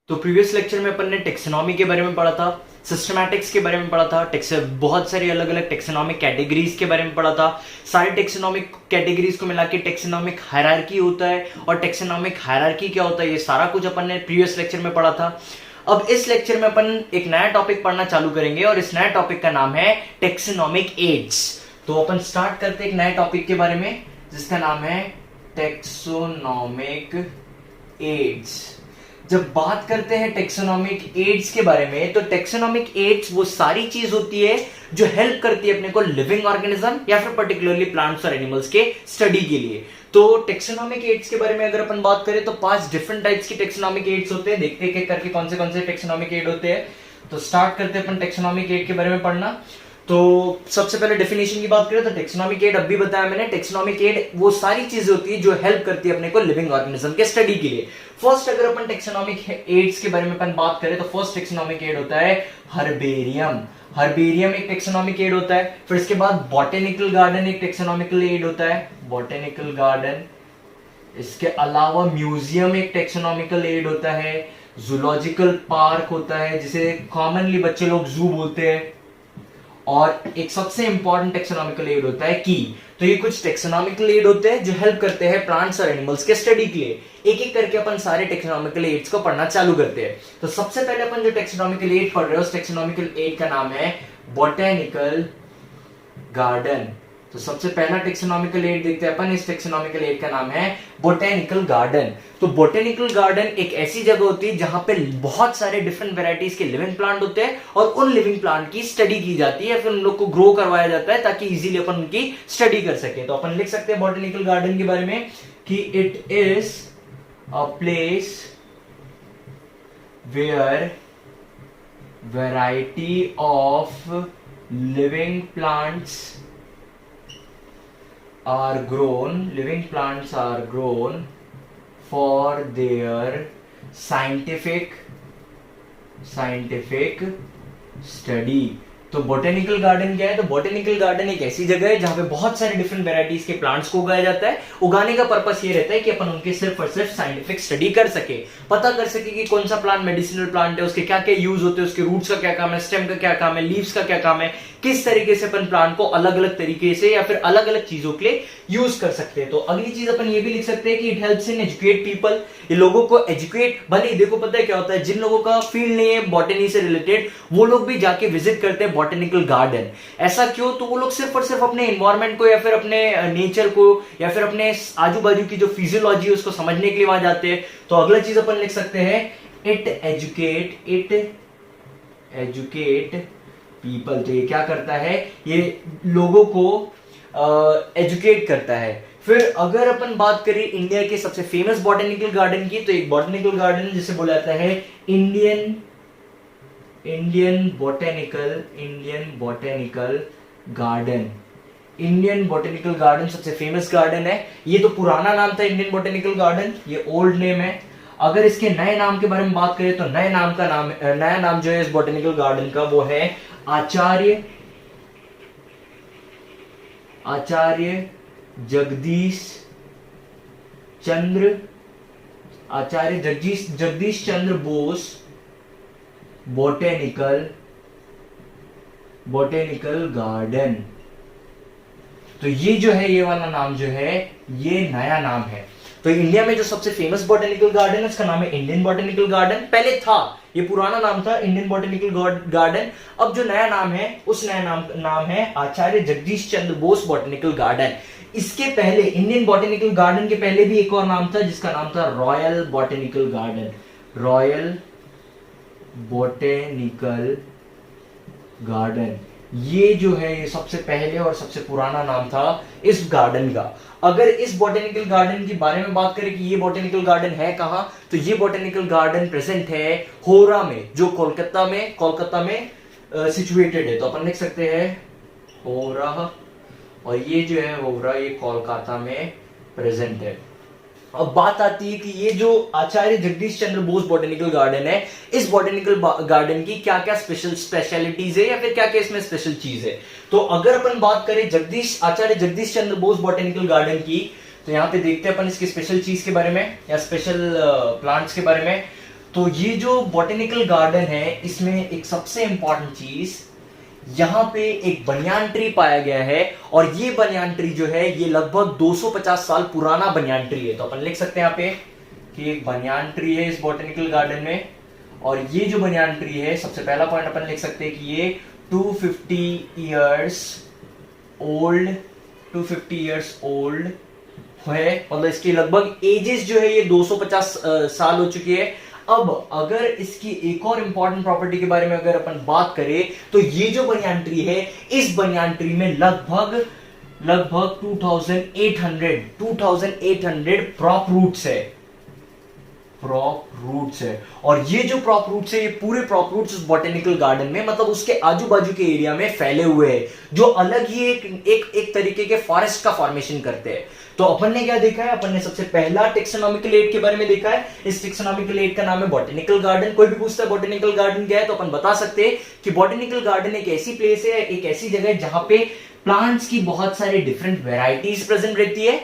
तो previous lecture में अपन ने टेक्सोनॉमी के बारे में पढ़ा था, सिस्टमैटिक्स के बारे में पढ़ा था, बहुत सारी अलग अलग टेक्सोनॉमिक कैटेगरीज के बारे में पढ़ा था। सारे टेक्सोनॉमिक कैटेगरीज को मिला के टेक्सोनॉमिक हायरार्की होता है, और टेक्सोनॉमिक हायरार्की क्या होता है ये सारा कुछ अपन ने प्रीवियस लेक्चर में पढ़ा था। अब इस लेक्चर में अपन एक नया टॉपिक पढ़ना चालू करेंगे, और इस नया टॉपिक का नाम है टेक्सोनॉमिक एड्स। तो अपन स्टार्ट करते हैं एक नए टॉपिक के बारे में जिसका नाम है टेक्सोनॉमिक एड्स। जब बात करते हैं टेक्सोनॉमिक एड्स के बारे में, तो टेक्सोनॉमिक एड्स वो सारी चीज होती है जो हेल्प करती है अपने को लिविंग ऑर्गेनिज्म या फिर पर्टिकुलरली प्लांट्स और एनिमल्स के स्टडी के लिए। तो टेक्सोनॉमिक एड्स के बारे में अगर अपन बात करें तो 5 डिफरेंट टाइप्स की टेक्सोनॉमिक एड्स होते हैं। देखते हैं करके कौन से टेक्सोनॉमिक एड होते हैं। तो स्टार्ट करते हैं अपन टेक्सोनॉमिक एड के बारे में पढ़ना। तो सबसे पहले डेफिनेशन की बात करें तो टेक्सोनॉमिक एड अभी बताया मैंने, टेक्सोनॉमिक एड वो सारी चीजें होती है जो हेल्प करती है अपने को लिविंग ऑर्गेनिज्म के स्टडी के लिए। फर्स्ट अगर अपन टेक्सोनॉमिक एड्स के बारे में अपन बात करें तो फर्स्ट टेक्सोनॉमिक एड होता है हर्बेरियम। हर्बेरियम एक टेक्सोनॉमिक एड होता है। फिर इसके बाद बॉटेनिकल गार्डन एक टेक्सोनॉमिकल एड होता है, बॉटेनिकल गार्डन। इसके अलावा म्यूजियम एक टेक्सोनॉमिकल एड होता है। जूलॉजिकल पार्क होता है जिसे कॉमनली बच्चे लोग जू बोलते हैं। और एक सबसे इंपॉर्टेंट टेक्सोनॉमिकल एड होता है की। तो ये कुछ टेक्सोनॉमिकल एड होते हैं जो हेल्प करते हैं प्लांट्स और एनिमल्स के स्टडी के लिए। एक एक करके अपन सारे टेक्सोनॉमिकल एड्स को पढ़ना चालू करते हैं। तो सबसे पहले अपन जो टेक्सोनॉमिकल एड पढ़ रहे हैं उस टेक्सोनॉमिकल एड का नाम है बॉटेनिकल गार्डन। तो सबसे पहला टेक्सोनॉमिकल एड देखते हैं अपन, इस टेक्सोनॉमिकल एड का नाम है बॉटेनिकल गार्डन। तो बॉटेनिकल गार्डन एक ऐसी जगह होती है जहां पे बहुत सारे डिफरेंट वेराइटीज के लिविंग प्लांट होते हैं, और उन लिविंग प्लांट की स्टडी की जाती है, फिर उन लोग को ग्रो करवाया जाता है ताकि इजीली अपन उनकी स्टडी कर सके। तो अपन लिख सकते हैं बॉटेनिकल गार्डन के बारे में कि it is a place where variety of living plants are grown, living plants are grown for their scientific study। तो बोटेनिकल गार्डन क्या है? तो बोटेनिकल गार्डन एक ऐसी जगह है जहां पे बहुत सारे डिफरेंट वेराइटीज के प्लांट्स को उगाया जाता है। उगाने का पर्पस ये रहता है कि अपन उनके सिर्फ और सिर्फ साइंटिफिक स्टडी कर सके, पता कर सके कि कौन सा प्लांट मेडिसिनल प्लांट है, उसके क्या क्या यूज होते हैं, उसके रूट्स का क्या काम है, स्टेम का क्या काम है, लीव्स का क्या काम है, किस तरीके से अपन प्लांट को अलग अलग तरीके से या फिर अलग अलग चीजों के लिए यूज कर सकते हैं। तो अगली चीज अपन ये भी लिख सकते हैं कि it helps in educate people. ये लोगों को एजुकेट, भले ही देखो पता है क्या होता है, जिन लोगों का फील्ड नहीं है बॉटनी से रिलेटेड वो लोग भी जाके विजिट करते हैं बॉटेनिकल गार्डन। ऐसा क्यों? तो वो लोग सिर्फ और सिर्फ अपने एनवायरमेंट को या फिर अपने नेचर को या फिर अपने आजू बाजू की जो फिजियोलॉजी है उसको समझने के लिए वहां जाते हैं। तो अगला चीज अपन लिख सकते हैं इट एजुकेट पीपल। तो ये क्या करता है? ये लोगों को एजुकेट करता है। फिर अगर अपन बात करें इंडिया के सबसे फेमस बॉटेनिकल गार्डन की, तो एक बॉटेनिकल गार्डन जिसे बोला जाता है Indian botanical garden. Indian botanical garden सबसे फेमस गार्डन है। ये तो पुराना नाम था इंडियन बॉटेनिकल गार्डन, ये ओल्ड नेम है। अगर इसके नए नाम के बारे में बात करें तो नया नाम जो है इस बॉटेनिकल गार्डन का वो है आचार्य जगदीश चंद्र बोस बॉटेनिकल गार्डन। तो ये जो है, ये वाला नाम जो है ये नया नाम है। तो इंडिया में जो सबसे फेमस बॉटेनिकल गार्डन है उसका नाम है इंडियन बॉटेनिकल गार्डन। पहले था, ये पुराना नाम था इंडियन बॉटेनिकल गार्डन। अब जो नया नाम है उस नया नाम है आचार्य जगदीश चंद्र बोस बॉटेनिकल गार्डन। इसके पहले इंडियन बॉटेनिकल गार्डन के पहले भी एक और नाम था जिसका नाम था रॉयल बॉटेनिकल गार्डन। ये जो है ये सबसे पहले और सबसे पुराना नाम था इस गार्डन का। अगर इस बॉटेनिकल गार्डन के बारे में बात करें कि ये बॉटेनिकल गार्डन है कहां, तो ये बॉटेनिकल गार्डन प्रेजेंट है होरा में, जो कोलकाता में सिचुएटेड है। तो अपन लिख सकते हैं होरा, और ये जो है होरा ये कोलकाता में प्रेजेंट है। अब बात आती है कि ये जो आचार्य जगदीश चंद्र बोस बॉटेनिकल गार्डन है, इस बॉटेनिकल गार्डन की क्या क्या स्पेशलिटीज है या फिर क्या क्या इसमें स्पेशल चीज है। तो अगर अपन बात करें आचार्य जगदीश चंद्र बोस बॉटेनिकल गार्डन की, तो यहाँ पे देखते हैं अपन इसकी स्पेशल चीज के बारे में या स्पेशल प्लांट्स के बारे में। तो ये जो बॉटेनिकल गार्डन है इसमें एक सबसे इंपॉर्टेंट चीज, यहां पे एक बनियान ट्री पाया गया है, और ये बनियान ट्री जो है ये लगभग 250 साल पुराना बनियान ट्री है। तो अपन लिख सकते हैं यहां पे कि एक बनियान ट्री है इस बॉटेनिकल गार्डन में, और ये जो बनियान ट्री है सबसे पहला पॉइंट अपन लिख सकते हैं कि ये 250 इयर्स ओल्ड, 250 इयर्स ओल्ड है, मतलब इसकी लगभग एजेस जो है ये 250 साल हो चुकी है। अब अगर इसकी एक और इंपॉर्टेंट प्रॉपर्टी के बारे में अगर अपन बात करें तो ये जो बनियान ट्री है, इस बनियान ट्री में लगभग 2800 प्रॉप रूट्स है, प्रॉप रूट्स है। और ये जो प्रॉप रूट्स है, ये पूरे प्रॉप रूट्स उस बॉटेनिकल गार्डन में, मतलब उसके आजू बाजू के एरिया में फैले हुए हैं, जो अलग ही एक तरीके के फॉरेस्ट का फॉर्मेशन करते हैं। तो अपन ने क्या देखा है, अपन ने सबसे पहला टेक्सोनॉमिकल एड के बारे में देखा है। इस टेक्सोनॉमिकल एड का नाम है बॉटेनिकल गार्डन। कोई भी पूछता है बॉटेनिकल गार्डन क्या है, तो अपन बता सकते हैं कि बॉटेनिकल गार्डन एक ऐसी प्लेस है, एक ऐसी जगह है जहां पे प्लांट्स की बहुत सारी डिफरेंट वेराइटीज प्रेजेंट रहती है।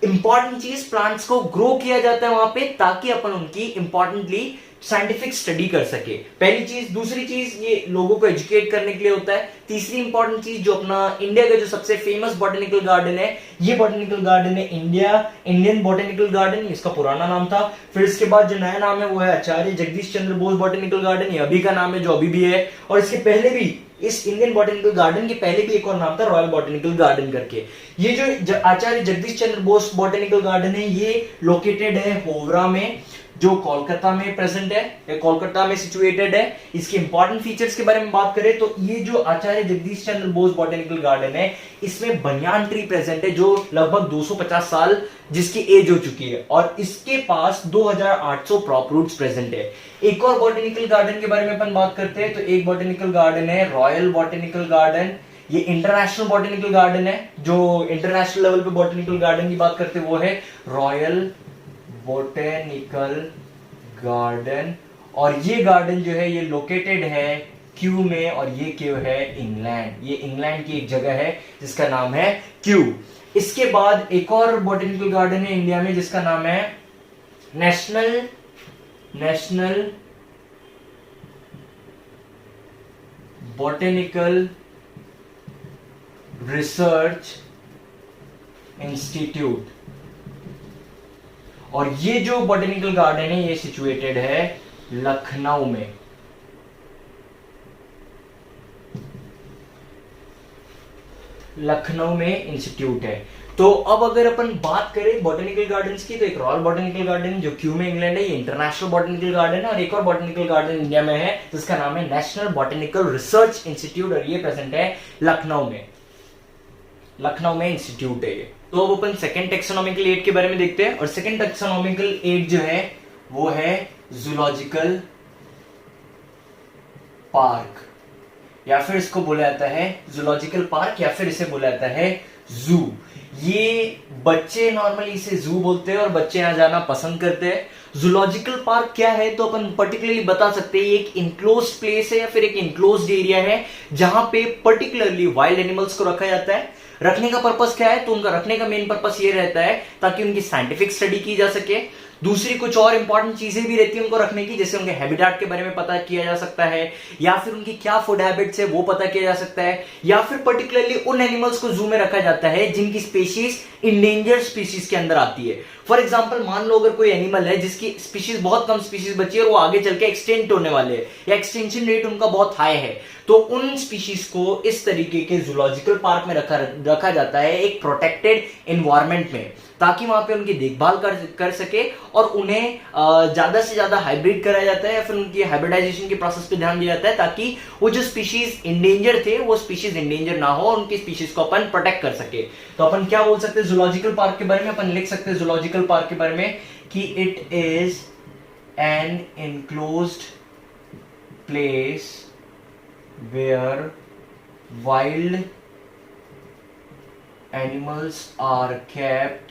इंपॉर्टेंट चीज, प्लांट्स को ग्रो किया जाता है वहां पे, ताकि अपन उनकी इंपॉर्टेंटली साइंटिफिक स्टडी कर सके, पहली चीज। दूसरी चीज, ये लोगों को एजुकेट करने के लिए होता है। तीसरी इंपॉर्टेंट चीज, जो अपना इंडिया का जो सबसे फेमस बॉटेनिकल गार्डन है, ये बॉटेनिकल गार्डन है इंडियन बॉटेनिकल गार्डन, इसका पुराना नाम था। फिर इसके बाद जो नया नाम है वो है आचार्य जगदीश चंद्र बोस बॉटेनिकल गार्डन, ये अभी का नाम है जो अभी भी है। और इसके पहले भी, इस इंडियन बॉटेनिकल गार्डन के पहले भी एक और नाम था, रॉयल बॉटेनिकल गार्डन करके। ये जो आचार्य जगदीश चंद्र बोस बॉटेनिकल गार्डन है, ये लोकेटेड है होवरा में, जो कोलकाता में प्रेजेंट है, या कोलकाता में सिचुएटेड है। इसके इंपॉर्टेंट फीचर्स के बारे में बात करें तो ये जो आचार्य जगदीश चंद्र बोस बॉटेनिकल गार्डन है, इसमें बनियान ट्री प्रेजेंट है जो लगभग 250 साल जिसकी एज हो चुकी है, और इसके पास 2800 प्रॉप रूट्स प्रेजेंट है। एक और बॉटेनिकल गार्डन के बारे में अपन बात करते हैं तो एक बॉटेनिकल गार्डन है रॉयल बॉटेनिकल गार्डन। ये इंटरनेशनल बॉटेनिकल गार्डन है, जो इंटरनेशनल लेवल पे बॉटेनिकल गार्डन की बात करते हैं वो है रॉयल बॉटेनिकल गार्डन। और ये गार्डन जो है ये लोकेटेड है क्यू में, और ये क्यू है इंग्लैंड, ये इंग्लैंड की एक जगह है जिसका नाम है क्यू। इसके बाद एक और बॉटेनिकल गार्डन है इंडिया में जिसका नाम है नेशनल बॉटेनिकल रिसर्च इंस्टीट्यूट। और ये जो बॉटेनिकल गार्डन है ये सिचुएटेड है लखनऊ में। लखनऊ में इंस्टीट्यूट है। तो अब अगर अपन बात करें बॉटेनिकल गार्डन्स की, तो एक रॉयल बॉटेनिकल गार्डन जो क्यू में इंग्लैंड है, ये इंटरनेशनल बॉटेनिकल गार्डन है। और एक और बॉटेनिकल गार्डन इंडिया में है जिसका नाम है नेशनल बॉटेनिकल रिसर्च इंस्टीट्यूट, और ये प्रेजेंट है लखनऊ में इंस्टीट्यूट है ये। तो अब अपन सेकंड टेक्सोनॉमिकल एड के बारे में देखते हैं, और सेकंड टेक्सोनॉमिकल एड जो है वो है जूलॉजिकल पार्क, या फिर इसको बोला जाता है जूलॉजिकल पार्क, या फिर इसे बोला जाता है जू। ये बच्चे नॉर्मली इसे जू बोलते हैं और बच्चे यहां जाना पसंद करते हैं। जूलॉजिकल पार्क क्या है तो अपन पर्टिकुलरली बता सकते हैं, ये एक इनक्लोज्ड प्लेस है या फिर एक इनक्लोज्ड एरिया है जहां पे पर्टिकुलरली वाइल्ड एनिमल्स को रखा जाता है। रखने का पर्पस क्या है, तो उनका रखने का मेन पर्पस ये रहता है ताकि उनकी साइंटिफिक स्टडी की जा सके। दूसरी कुछ और इंपॉर्टेंट चीजें भी रहती है उनको रखने की, जैसे उनके हैबिटेट के बारे में पता किया जा सकता है, या फिर उनकी क्या फूड हैबिट्स है वो पता किया जा सकता है, या फिर पर्टिकुलरली उन एनिमल्स को जू में रखा जाता है जिनकी स्पीशीज इंडेंजर्ड स्पीशीज के अंदर आती है। फॉर एग्जाम्पल, मान लो अगर कोई एनिमल है जिसकी स्पीशीज बहुत कम स्पीशीज बची है और वो आगे चल के एक्सटेंट होने वाले हैं, या एक्सटेंशन रेट उनका बहुत हाई है, तो उन स्पीशीज को इस तरीके के जूलॉजिकल पार्क में रखा जाता है एक प्रोटेक्टेड एनवायरनमेंट में, ताकि वहां पे उनकी देखभाल कर सके और उन्हें ज्यादा से ज्यादा हाइब्रिड कराया जाता है, या फिर उनकी हाइब्रिडाइजेशन के प्रोसेस पे ध्यान दिया जाता है ताकि वो जो स्पीशीज इंडेंजर थे वो स्पीशीज इंडेंजर ना हो और उनकी स्पीशीज को अपन प्रोटेक्ट कर सके। तो अपन क्या बोल सकते हैं जूलॉजिकल पार्क के बारे में, अपन लिख सकते हैं जूलॉजिकल पार्क के बारे में कि it is an enclosed place where wild animals are kept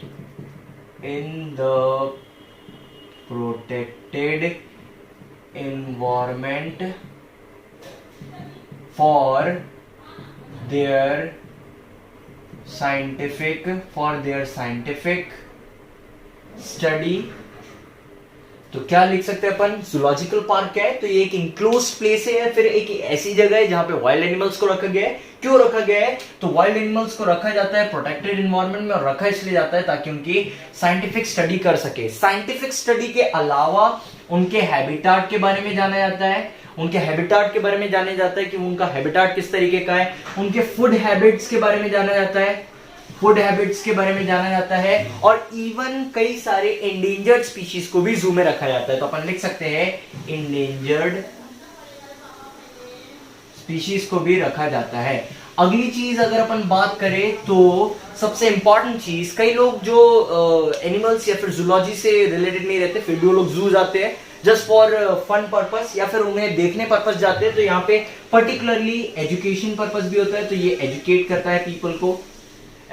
in the protected environment for their scientific study तो क्या लिख सकते हैं अपन, जूलॉजिकल पार्क क्या है, तो ये एक इंक्लोज्ड प्लेस है या फिर एक ऐसी जगह है जहां पे वाइल्ड एनिमल्स को रखा गया है। क्यों रखा गया है, तो वाइल्ड एनिमल्स को रखा जाता है प्रोटेक्टेड एनवायरनमेंट में, और रखा इसलिए जाता है ताकि उनकी साइंटिफिक स्टडी कर सके। साइंटिफिक स्टडी के अलावा उनके हैबिटाट के बारे में जाना जाता है, उनके हैबिटाट के बारे में जाना जाता है कि उनका हैबिटाट किस तरीके का है, उनके फूड हैबिट्स के बारे में जाना जाता है, फूड हैबिट्स के बारे में जाना जाता है, और इवन कई सारे एंडेंजर्ड स्पीशीज को भी जू में रखा जाता है। तो अपन लिख सकते हैं एंडेंजर्ड स्पीशीज को भी रखा जाता है। अगली चीज अगर अपन बात करें तो सबसे इंपॉर्टेंट चीज, कई लोग जो एनिमल्स या फिर जूलॉजी से रिलेटेड नहीं रहते, फिर भी वो लोग जू जाते हैं जस्ट फॉर फन पर्पस या फिर उन्हें देखने पर्पस जाते हैं। तो यहाँ पे पर्टिकुलरली एजुकेशन पर्पस भी होता है, तो ये एजुकेट करता है पीपल को,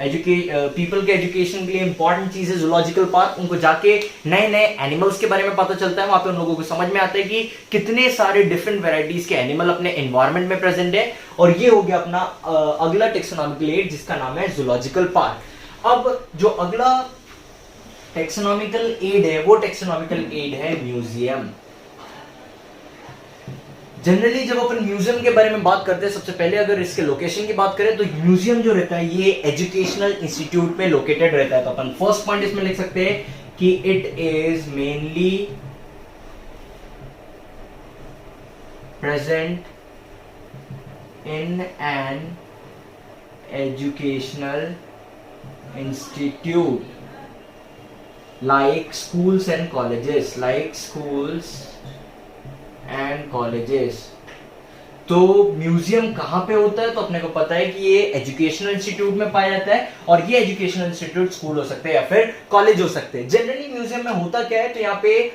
पीपल के एजुकेशन के लिए इंपॉर्टेंट चीज है जूलॉजिकल पार्क। उनको जाके नए नए एनिमल्स के बारे में पता चलता है, वहां पे उन लोगों को समझ में आता है कि कितने सारे डिफरेंट वेराइटीज के एनिमल अपने एनवायरनमेंट में प्रेजेंट है। और ये हो गया अपना अगला टेक्सोनॉमिकल एड जिसका नाम है जूलॉजिकल पार्क। अब जो अगला टेक्सोनॉमिकल एड है वो टेक्सोनॉमिकल एड है म्यूजियम। जनरली जब अपन म्यूजियम के बारे में बात करते हैं, सबसे पहले अगर इसके लोकेशन की बात करें तो म्यूजियम जो रहता है ये एजुकेशनल इंस्टीट्यूट में लोकेटेड रहता है। तो अपन फर्स्ट पॉइंट इसमें लिख सकते हैं कि it is mainly present in an educational institute like schools and colleges, like schools and colleges। तो म्यूजियम कहां पे होता है, तो अपने को पता है कि ये एजुकेशनल इंस्टीट्यूट में पाया जाता है, और ये एजुकेशनल इंस्टीट्यूट स्कूल हो सकते हैं या फिर कॉलेज हो सकते हैं। जनरली म्यूजियम में होता क्या है, तो यहाँ पे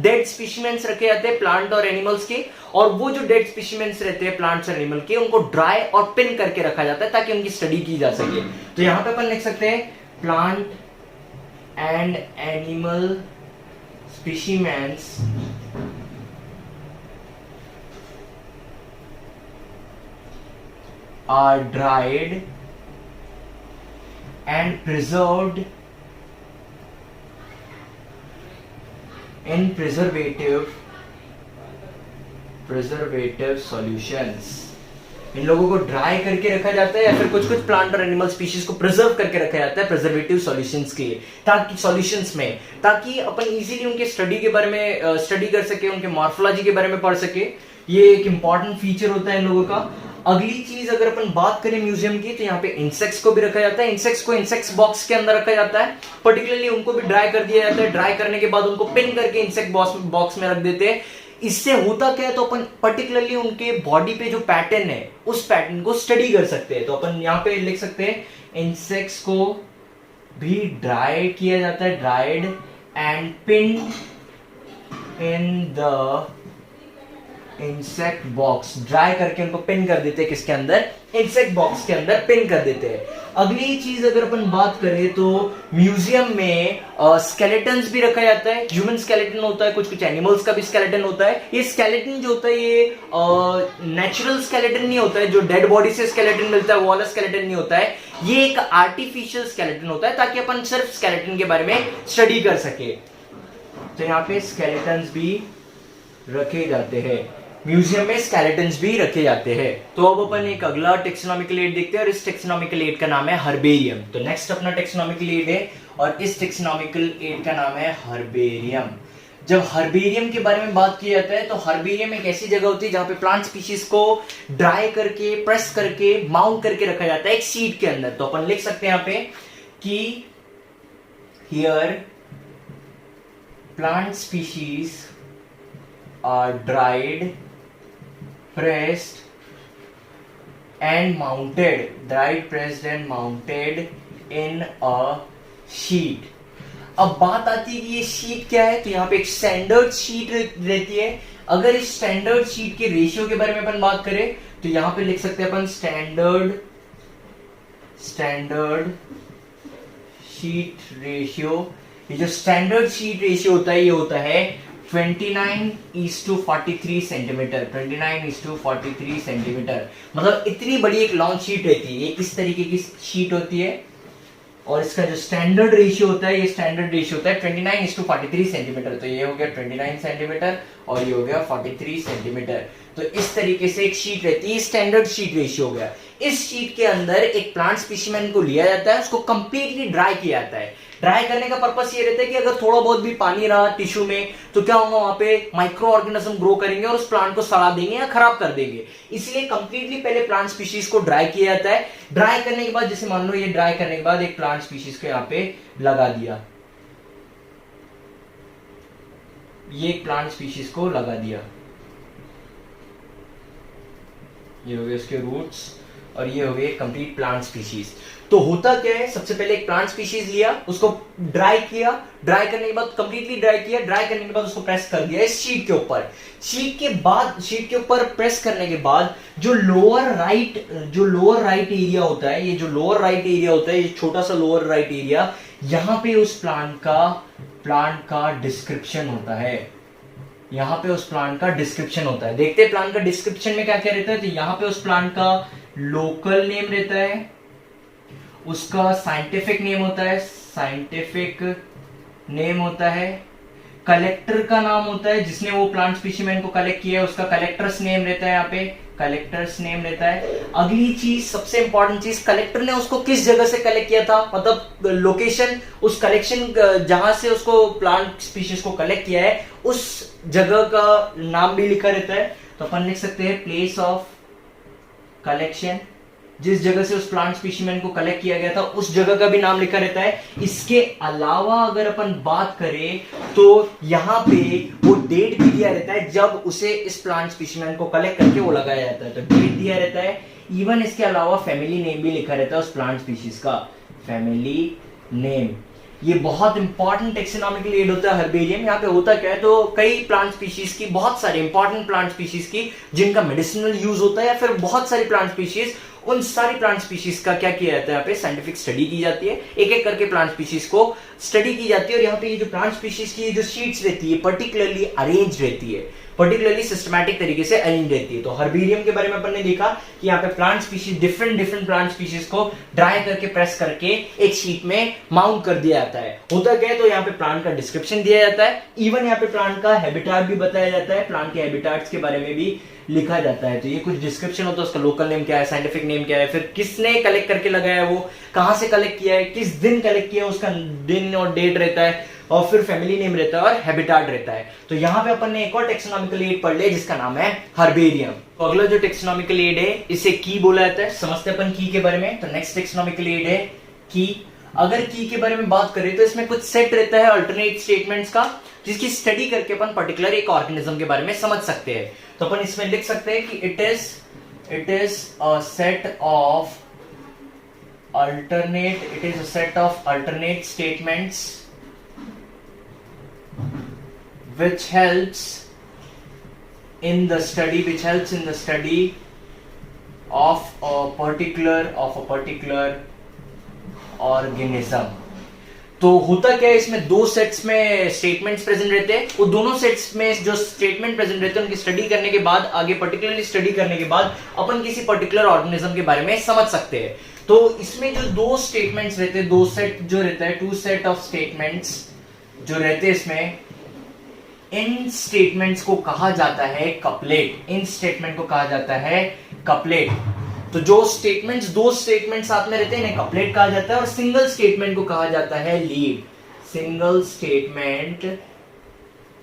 डेड स्पीशीमेंस रखे जाते हैं प्लांट और एनिमल्स के, और वो जो डेड स्पीशीमेंस रहते हैं प्लांट्स और एनिमल के उनको ड्राई और पिन करके रखा जाता है ताकि उनकी स्टडी की जा सके। तो यहाँ पे अपन लिख सकते हैं plant and animal specimens are dried and preserved in preservative solutions। इन लोगों को ड्राई करके रखा जाता है या फिर कुछ कुछ प्लांट और एनिमल स्पीशीज को प्रिजर्व करके रखा जाता है प्रिजर्वेटिव सॉल्यूशंस के लिए, ताकि सॉल्यूशंस में ताकि अपन इजीली उनके स्टडी के बारे में स्टडी कर सके, उनके मॉर्फोलॉजी के बारे में पढ़ सके। ये एक इंपॉर्टेंट फीचर होता है इन लोगों का। अगली चीज अगर अपन बात करें म्यूजियम की, तो यहाँ पे इंसेक्ट्स को भी रखा जाता है। इंसेक्ट्स को इंसेक्ट्स बॉक्स के अंदर रखा जाता है, पर्टिकुलरली उनको भी ड्राई कर दिया जाता है। ड्राई करने के बाद उनको पिन करके इंसेक्ट बॉक्स में रख देते हैं। इससे होता क्या है, तो अपन पर्टिकुलरली उनके बॉडी पे जो पैटर्न है उस पैटर्न को स्टडी कर सकते हैं। तो अपन यहाँ पे लिख सकते हैं इंसेक्ट्स को भी ड्राई किया जाता है, dried and pin in the insect box. Dry करके उनको पिन कर देते हैं, किसके अंदर, इंसेक्ट बॉक्स के अंदर पिन कर देते हैं। अगली चीज अगर अपन बात करें तो म्यूजियम में स्केलेटन्स भी रखा जाता है। ह्यूमन स्केलेटन होता है, कुछ कुछ एनिमल्स का भी स्केलेटन होता है। ये स्केलेटन जो होता है ये नेचुरल स्केलेटन नहीं होता है, जो डेड बॉडी से स्केलेटन मिलता है वो वाला स्केलेटन नहीं होता है। ये एक आर्टिफिशियल स्केलेटन होता है ताकि अपन सिर्फ स्केलेटन के बारे में स्टडी कर सके। तो यहाँ पे स्केलेटन्स भी रखे जाते हैं, म्यूजियम में स्केलेटन्स भी रखे जाते हैं। तो अब अपन एक अगला टेक्सोनॉमिकल एड देखते हैं, और इस टेक्सोनॉमिकल एड का नाम है हर्बेरियम। तो नेक्स्ट अपना टेक्सोनॉमिकल एड है, और इस टेक्सोनॉमिकल एड का नाम है हर्बेरियम। जब हर्बेरियम के बारे में बात की जाता है, तो हर्बेरियम एक ऐसी जगह होती है जहां पे प्लांट स्पीशीज को ड्राई करके, प्रेस करके, माउंट करके रखा जाता है एक शीट के अंदर। तो अपन लिख सकते हैं यहाँ पे कि here plant species are dried, pressed and mounted, dried, pressed and mounted in a sheet। अब बात आती है कि ये शीट क्या है, तो यहाँ पे एक स्टैंडर्ड शीट रहती है। अगर इस स्टैंडर्ड शीट के रेशियो के बारे में अपन बात करें तो यहाँ पे लिख सकते हैं अपन स्टैंडर्ड शीट रेशियो। ये जो स्टैंडर्ड शीट रेशियो होता है ये होता है 29:43 सेंटीमीटर। 29:43 सेंटीमीटर मतलब इतनी बड़ी एक लॉन्ग शीट रहती है। ये किस तरीके की शीट होती है, और इसका जो स्टैंडर्ड रेशियो होता है, ये स्टैंडर्ड रेशियो होता है 29:43 सेंटीमीटर। तो ये हो गया 29 सेंटीमीटर और ये हो गया 43 सेंटीमीटर। तो इस तरीके से एक शीट रहती है, स्टैंडर्ड शीट रेशियो हो गया। इस शीट के अंदर एक प्लांट स्पेसिमेन को लिया जाता है, उसको कंप्लीटली ड्राई किया जाता है। ड्राई करने का पर्पस ये रहता है कि अगर थोड़ा बहुत भी पानी रहा टिश्यू में तो क्या होगा, वहां पे माइक्रो ऑर्गेनिज्म ग्रो करेंगे और उस प्लांट को सड़ा देंगे या खराब कर देंगे। इसलिए कंप्लीटली पहले प्लांट स्पीशीज को ड्राई किया जाता है। ड्राई करने के बाद, जैसे मान लो ये ड्राई करने के बाद एक प्लांट स्पीशीज को यहाँ पे लगा दिया, ये एक प्लांट स्पीशीज को लगा दिया, ये हो गए उसके रूट्स और ये हो गए कंप्लीट प्लांट स्पीशीज। तो होता क्या है, सबसे पहले एक प्लांट स्पीशीज लिया, उसको ड्राई किया, ड्राई करने के बाद कंप्लीटली ड्राई किया, ड्राई करने के बाद उसको प्रेस कर दिया इस शीट के ऊपर। शीट के ऊपर प्रेस करने के बाद जो लोअर राइट एरिया होता है, ये जो लोअर राइट एरिया होता है, ये छोटा सा लोअर राइट एरिया, यहां पे उस प्लांट का डिस्क्रिप्शन होता है। यहां पे उस प्लांट का डिस्क्रिप्शन होता है। देखते हैं प्लांट का डिस्क्रिप्शन में क्या क्या रहता है। तो यहां पे उस प्लांट का लोकल नेम रहता है, उसका साइंटिफिक नेम होता है, कलेक्टर का नाम होता है, जिसने वो प्लांट स्पेसिमेन को कलेक्ट किया है उसका कलेक्टर्स नेम रहता है, यहाँ पे कलेक्टर्स नेम रहता है। अगली चीज, सबसे इंपॉर्टेंट चीज, कलेक्टर ने उसको किस जगह से कलेक्ट किया था, मतलब लोकेशन, उस कलेक्शन जहां से उसको प्लांट स्पीशीज को कलेक्ट किया है उस जगह का नाम भी लिखा रहता है। तो अपन लिख सकते हैं प्लेस ऑफ कलेक्शन, जिस जगह से उस प्लांट स्पेसिमेन को कलेक्ट किया गया था उस जगह का भी नाम लिखा रहता है। इसके अलावा अगर अपन बात करें तो यहाँ पे वो डेट भी दिया रहता है जब उसे इस प्लांट स्पेसिमेन को कलेक्ट करके वो लगाया जाता है, तो डेट दिया रहता है। इवन इसके अलावा फैमिली नेम भी लिखा रहता है उस प्लांट स्पीशीज का, फैमिली नेम। ये बहुत इंपॉर्टेंट टेक्सोनॉमिकल एड होता है हर्बेरियम। यहाँ पे होता क्या है, तो कई प्लांट स्पीशीज की, बहुत सारे इंपॉर्टेंट प्लांट स्पीशीज की जिनका मेडिसिनल यूज होता है, या फिर बहुत सारी प्लांट स्पीशीज, उन सारी प्लांट स्पीशीज का क्या किया जाता है, यहाँ पे साइंटिफिक स्टडी की जाती है, एक एक करके प्लांट स्पीशीज को स्टडी की जाती है। और यहाँ पे ये जो प्लांट स्पीशीज की जो शीट्स रहती है पर्टिकुलरली अरेंज रहती है, पर्टिकुलरली सिस्टमैटिक तरीके से अरेंज रहती है। तो हर्बेरियम के बारे में अपन ने देखा कि यहाँ पे plant species, different plant species को ड्राई करके प्रेस करके एक शीट में माउंट कर दिया जाता है। होता क्या है, तो यहाँ पे प्लांट का डिस्क्रिप्शन दिया जाता है, इवन यहाँ पे प्लांट का हैबिटेट भी बताया जाता है, प्लांट के हैबिटेट्स के बारे में भी लिखा जाता है। तो ये कुछ डिस्क्रिप्शन होता है, उसका लोकल नेम क्या है, साइंटिफिक नेम क्या है, फिर किसने कलेक्ट करके लगाया है, वो कहां से कलेक्ट किया है, किस दिन कलेक्ट किया है, उसका दिन और डेट रहता है, और फिर फैमिली नेम रहता है और हैबिटेट रहता है। तो यहाँ पे अपन ने एक और टेक्सोनॉमिकल एड पढ़ लिया जिसका नाम है हर्बेरियम। तो अगला जो टेक्सोनॉमिकल एड है इसे की बोला जाता है। समझते अपन की के बारे में। तो नेक्स्ट टेक्सोनॉमिकल एड है की। अगर की के बारे में बात करें तो इसमें कुछ सेट रहता है अल्टरनेट स्टेटमेंट्स का, जिसकी स्टडी करके अपन पर्टिकुलर एक ऑर्गेनिज्म के बारे में समझ सकते हैं। तो अपन इसमें लिख सकते हैं कि it is a set of alternate statements which helps in the study of a particular organism। तो होता क्या है, इसमें दो सेट्स में स्टेटमेंट्स प्रेजेंट रहते हैं। वो दोनों सेट्स में जो स्टेटमेंट प्रेजेंट रहते हैं उनकी स्टडी करने के बाद, आगे पर्टिकुलरली स्टडी करने के बाद अपन किसी पर्टिकुलर ऑर्गेनिज्म के बारे में समझ सकते हैं। तो इसमें जो दो स्टेटमेंट्स रहते हैं, दो सेट जो रहता है, टू सेट ऑफ स्टेटमेंट्स जो रहते हैं इसमें, इन स्टेटमेंट्स को कहा जाता है कपलेट। इन स्टेटमेंट को कहा जाता है कपलेट। तो जो स्टेटमेंट्स, दो स्टेटमेंट साथ में रहते हैं इन्हें कपलेट कहा जाता है, और सिंगल स्टेटमेंट को कहा जाता है लीड। सिंगल स्टेटमेंट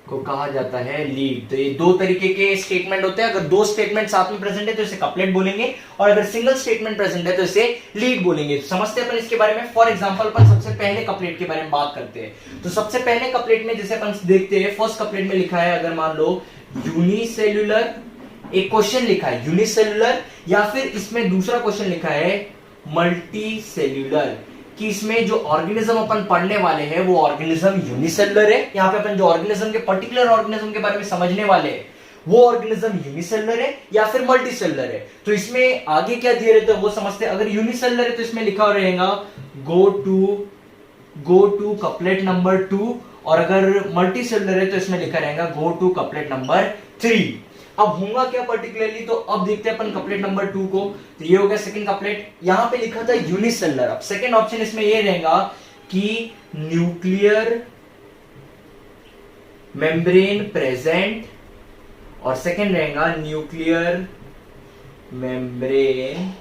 को कहा जाता है लीड। तो ये दो तरीके के स्टेटमेंट होते हैं। अगर दो स्टेटमेंट साथ में प्रेजेंट है तो इसे कपलेट बोलेंगे, और अगर सिंगल स्टेटमेंट प्रेजेंट है तो इसे लीड बोलेंगे। तो समझते हैं अपन इसके बारे में। फॉर एग्जांपल अपन सबसे पहले कपलेट के बारे में बात करते हैं। तो सबसे पहले कपलेट में जैसे अपन देखते हैं, फर्स्ट कपलेट में लिखा है, अगर मान लो यूनिसेल्युलर, एक क्वेश्चन लिखा है यूनिसेल्युलर, या फिर इसमें दूसरा क्वेश्चन लिखा है मल्टीसेल्युलर, कि इसमें जो ऑर्गेनिज्म अपन पढ़ने वाले हैं वो ऑर्गेनिज्म यूनिसेलुलर है। यहाँ पे अपन जो ऑर्गेनिज्म के पर्टिकुलर ऑर्गेनिज्म के बारे में समझने वाले हैं वो ऑर्गेनिज्म यूनिसेलुलर है या फिर मल्टीसेलुलर है। तो इसमें आगे क्या दिए रहते हैं वो समझते हैं। अगर यूनिसेलुलर है तो इसमें लिखा रहेगा गो टू कपलेट नंबर 2, और अगर मल्टीसेलुलर है तो इसमें लिखा रहेगा गो टू कपलेट नंबर 3। अब होगा क्या पर्टिकुलरली, तो अब देखते हैं अपन कपलेट नंबर 2 को। तो ये हो गया सेकंड कपलेट। यहां पे लिखा था यूनिसेलुलर। अब सेकंड ऑप्शन इसमें ये रहेगा कि न्यूक्लियर मेम्ब्रेन प्रेजेंट, और सेकंड रहेगा न्यूक्लियर मेम्ब्रेन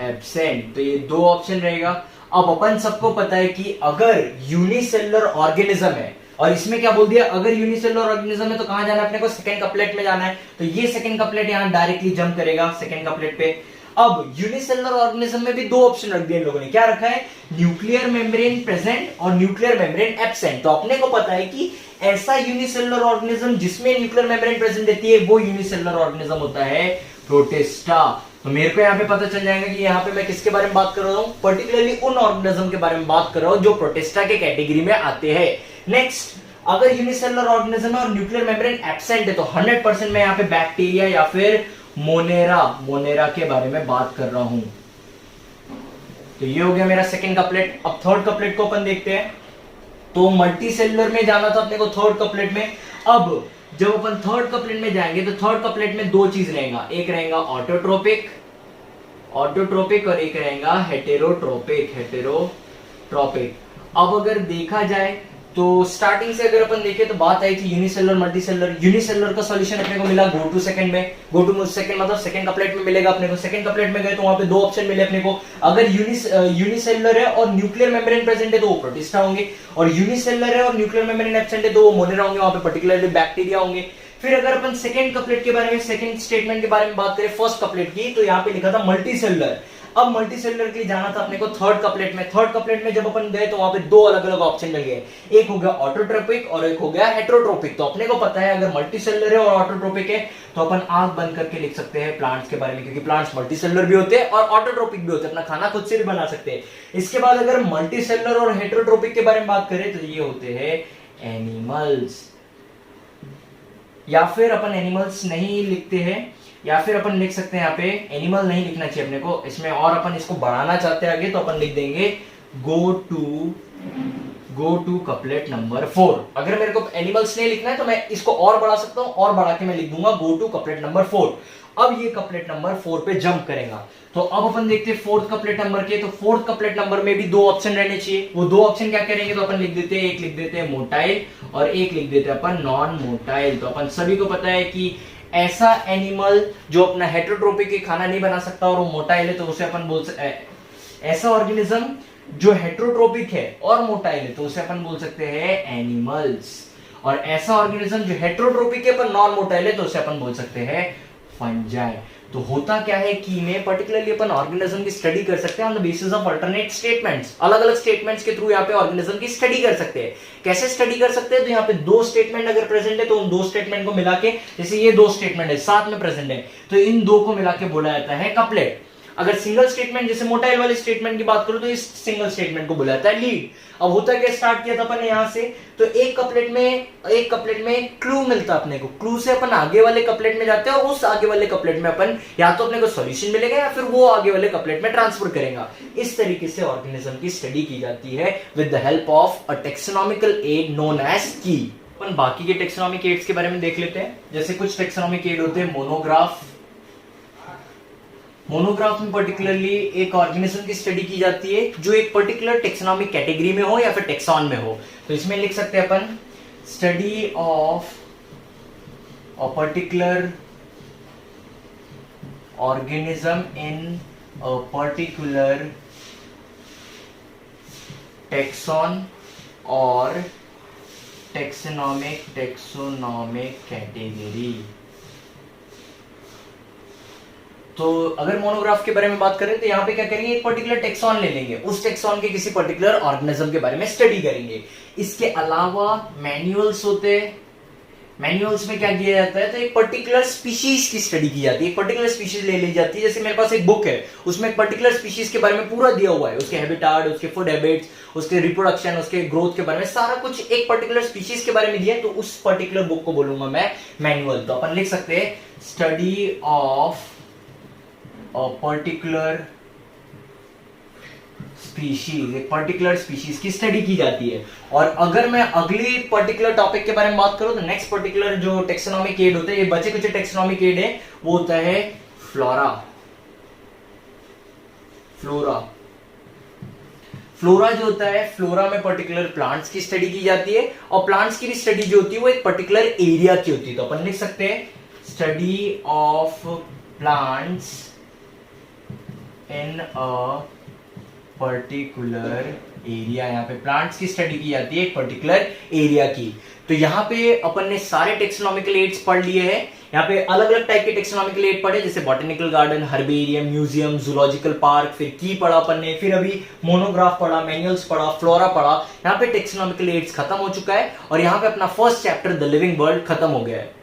एब्सेंट। तो ये दो ऑप्शन रहेगा। अब अपन सबको पता है कि अगर यूनिसेलुलर ऑर्गेनिज्म है, और इसमें क्या बोल दिया, अगर यूनिसेलुलर ऑर्गेनिज्म है तो कहां जाना है अपने को, सेकंड कपलेट में जाना है। तो ये सेकंड कपलेट यहां डायरेक्टली जंप करेगा सेकंड कपलेट पे। अब यूनिसेलुलर ऑर्गेनिज्म में भी दो ऑप्शन रख दिए इन लोगों ने। क्या रखा है, न्यूक्लियर मेम्ब्रेन प्रेजेंट और न्यूक्लियर मेम्ब्रेन एब्सेंट। तो अपने को पता है कि ऐसा यूनिसेलुलर ऑर्गेनिज्म जिसमें न्यूक्लियर मेम्ब्रेन प्रेजेंट रहती है वो यूनिसेलुलर ऑर्गेनिज्म होता है प्रोटिस्टा। तो मेरे को यहाँ पे पता चल जाएगा कि यहाँ पे मैं किसके बारे में बात कर रहा हूँ, पर्टिकुलरली उन ऑर्गेनिज्म के बारे में बात कर रहा हूँ जो प्रोटिस्टा के कैटेगरी में आते हैं। नेक्स्ट, अगर यूनिसेलुलर ऑर्गेनिज्म है और न्यूक्लियर मेम्ब्रेन एब्सेंट है तो 100% मैं यहाँ पे बैक्टीरिया या फिर मोनेरा के बारे में बात कर रहा हूं। तो ये हो गया मेरा सेकंड कपलेट। अब थर्ड कपलेट को अपन देखते हैं। तो मल्टी सेलुलर में जाना था अपने को थर्ड कपलेट में। अब जब अपन थर्ड कपलेट में जाएंगे तो थर्ड कपलेट में दो चीज रहेगा, एक रहेगा ऑटोट्रोपिक और एक रहेगा हेटेरोट्रोपिक। अब अगर देखा जाए तो स्टार्टिंग से अगर अपन देखें तो बात आई कि यूनिसेलुलर मल्टी सेलुलर। यूनिसेलुलर का सॉल्यूशन अपने को मिला गो टू सेकंड में, मतलब सेकंड कपलेट में मिलेगा अपने को। सेकंड कपलेट में गए तो वहां पे दो ऑप्शन मिले अपने को। अगर यूनिसेलुलर है और न्यूक्लियर मेम्ब्रेन प्रेजेंट है तो वो प्रोटिस्टा होंगे, और यूनिसेलुलर है और न्यूक्लियर मेम्ब्रेन एब्सेंट है तो वो मोनेरा होंगे, वहां पे पर्टिकुलरली बैक्टीरिया होंगे। फिर अगर अपन सेकंड कपलेट के बारे में, सेकंड स्टेटमेंट के बारे में बात करें फर्स्ट कपलेट की, तो यहाँ पे लिखा था मल्टी सेलुलर। अब मल्टी सेलुलर के लिए जाना था अपने को थर्ड कपलेट में। थर्ड कपलेट में जब अपन गए तो वहां पे दो अलग अलग ऑप्शन मिल गए, एक हो गया ऑटोट्रोपिक और एक हो गया हेटेरोट्रोपिक। तो अपने को पता है अगर मल्टी सेलुलर है और ऑटोट्रोपिक है तो अपन आंख बंद करके लिख सकते हैं प्लांट्स के बारे में, क्योंकि प्लांट्स मल्टी सेलुलर भी होते हैं और ऑटोट्रोपिक भी होते हैं, अपना खाना खुद से भी बना सकते हैं। इसके बाद अगर मल्टी सेलुलर और हेटेरोट्रोपिक के बारे में बात करें तो ये होते हैं एनिमल्स, या फिर अपन एनिमल्स नहीं लिखते हैं, या फिर अपन लिख सकते हैं यहाँ पे एनिमल नहीं लिखना चाहिए अपने को इसमें, और अपन इसको बढ़ाना चाहते हैं आगे तो अपन लिख देंगे गो टू कपलेट नंबर 4। अगर मेरे को एनिमल्स नहीं लिखना है तो मैं इसको और बढ़ा सकता हूं, और बढ़ा के मैं लिख दूंगा गो टू कपलेट नंबर 4। अब ये कपलेट नंबर 4 पे जंप करेगा। तो अब अपन देखते हैं फोर्थ कपलेट नंबर के। तो फोर्थ कपलेट नंबर में भी दो ऑप्शन रहने चाहिए। वो दो ऑप्शन क्या करेंगे, तो अपन लिख देते हैं, एक लिख देते हैं मोटाइल और एक लिख देते हैं अपन नॉन मोटाइल। तो अपन सभी को पता है कि ऐसा एनिमल जो अपना हेटेरोट्रोपिक के खाना नहीं बना सकता और वो मोटाइल है तो उसे अपन बोल सकते, ऐसा ऑर्गेनिज्म जो हेटेरोट्रोपिक है और मोटाइल है तो उसे अपन बोल सकते हैं एनिमल्स, और ऐसा ऑर्गेनिज्म जो हेटेरोट्रोपिक है पर नॉन मोटाइल है तो उसे अपन बोल सकते हैं फंजाई। तो होता क्या है कि में पर्टिकुलरली अपन ऑर्गेनिज्म की स्टडी कर सकते हैं on the basis of alternate statements. अलग अलग स्टेटमेंट्स के थ्रू यहाँ पे ऑर्गेनिज्म की स्टडी कर सकते हैं। कैसे स्टडी कर सकते हैं, तो यहाँ पे दो स्टेटमेंट अगर प्रेजेंट है तो उन दो स्टेटमेंट को मिला के, जैसे ये दो स्टेटमेंट है साथ में प्रेजेंट है तो इन दो को मिला के बोला जाता है कपलेट। अगर सिंगल स्टेटमेंट, जैसे मोटाइल वाले स्टेटमेंट की बात करूं तो इस सिंगल स्टेटमेंट को बुलाता है लीड। अब होता क्या, स्टार्ट किया था अपन ने यहां से, तो एक कपलेट में क्लू मिलता है अपने को, क्लू से अपन आगे वाले कपलेट में जाते हैं और उस आगे वाले कपलेट में अपन या तो अपने को सॉल्यूशन मिलेगा या फिर वो आगे वाले कपलेट में ट्रांसफर करेगा। इस तरीके से ऑर्गेनिज्म की स्टडी की जाती है with the help of a taxonomical aid known as की। अपन बाकी के टेक्सोनॉमिक एड्स के बारे में देख लेते हैं। जैसे कुछ टेक्सोनॉमिक एड होते हैं मोनोग्राफ में पर्टिकुलरली एक ऑर्गेनिज्म की स्टडी की जाती है जो एक पर्टिकुलर टेक्सोनॉमिक कैटेगरी में हो या फिर टेक्सॉन में हो। तो इसमें लिख सकते हैं अपन study of a particular organism in a particular taxon or taxonomic category. तो अगर मोनोग्राफ के बारे में बात करें तो यहाँ पे क्या करेंगे, एक पर्टिकुलर टेक्सॉन ले लेंगे, उस टेक्सॉन के किसी पर्टिकुलर ऑर्गेनिज्म के बारे में स्टडी करेंगे। इसके अलावा मैनुअल्स होते हैं, मैनुअल्स में क्या किया जाता है, तो एक पर्टिकुलर स्पीशीज की स्टडी की जाती है, एक पर्टिकुलर स्पीशीज ले ली जाती है। जैसे मेरे पास एक बुक है, उसमें एक पर्टिकुलर स्पीशीज के बारे में पूरा दिया हुआ है, उसके हैबिटाट, उसके फूड हैबिट्स, उसके रिप्रोडक्शन, उसके ग्रोथ के बारे में सारा कुछ एक पर्टिकुलर स्पीशीज के बारे में दिया है, तो उस पर्टिकुलर बुक को बोलूंगा मैं मैनुअल। तो अपन लिख सकते हैं study of a particular species, एक पर्टिकुलर स्पीशीज की स्टडी की जाती है। और अगर मैं अगली पर्टिकुलर टॉपिक के बारे में बात करूं तो नेक्स्ट पर्टिकुलर जो टेक्सोनॉमिक एड होता है, ये बचे कुछ टेक्सोनॉमिक एड है, वो होता है फ्लोरा। फ्लोरा जो होता है, फ्लोरा में पर्टिकुलर प्लांट्स की स्टडी की जाती है, और प्लांट्स की स्टडी जो होती है वो एक पर्टिकुलर एरिया की होती है। तो अपन लिख सकते हैं study of plants in a particular area. यहाँ पे प्लांट्स की स्टडी की जाती है एक पर्टिकुलर एरिया की। तो यहाँ पे अपन ने सारे टेक्सोनॉमिकल एड्स पढ़ लिए हैं। यहाँ पे अलग अलग टाइप के टेक्सोनॉमिकल एड पढ़े, जैसे botanical garden, herbarium, museum, zoological park, फिर की पढ़ा अपन ने, फिर अभी मोनोग्राफ पढ़ा, मैनुअल्स पढ़ा, फ्लोरा पढ़ा। यहाँ पे टेक्सोनॉमिकल एड्स खत्म हो चुका है और यहाँ पे अपना first chapter the living world खत्म हो गया है।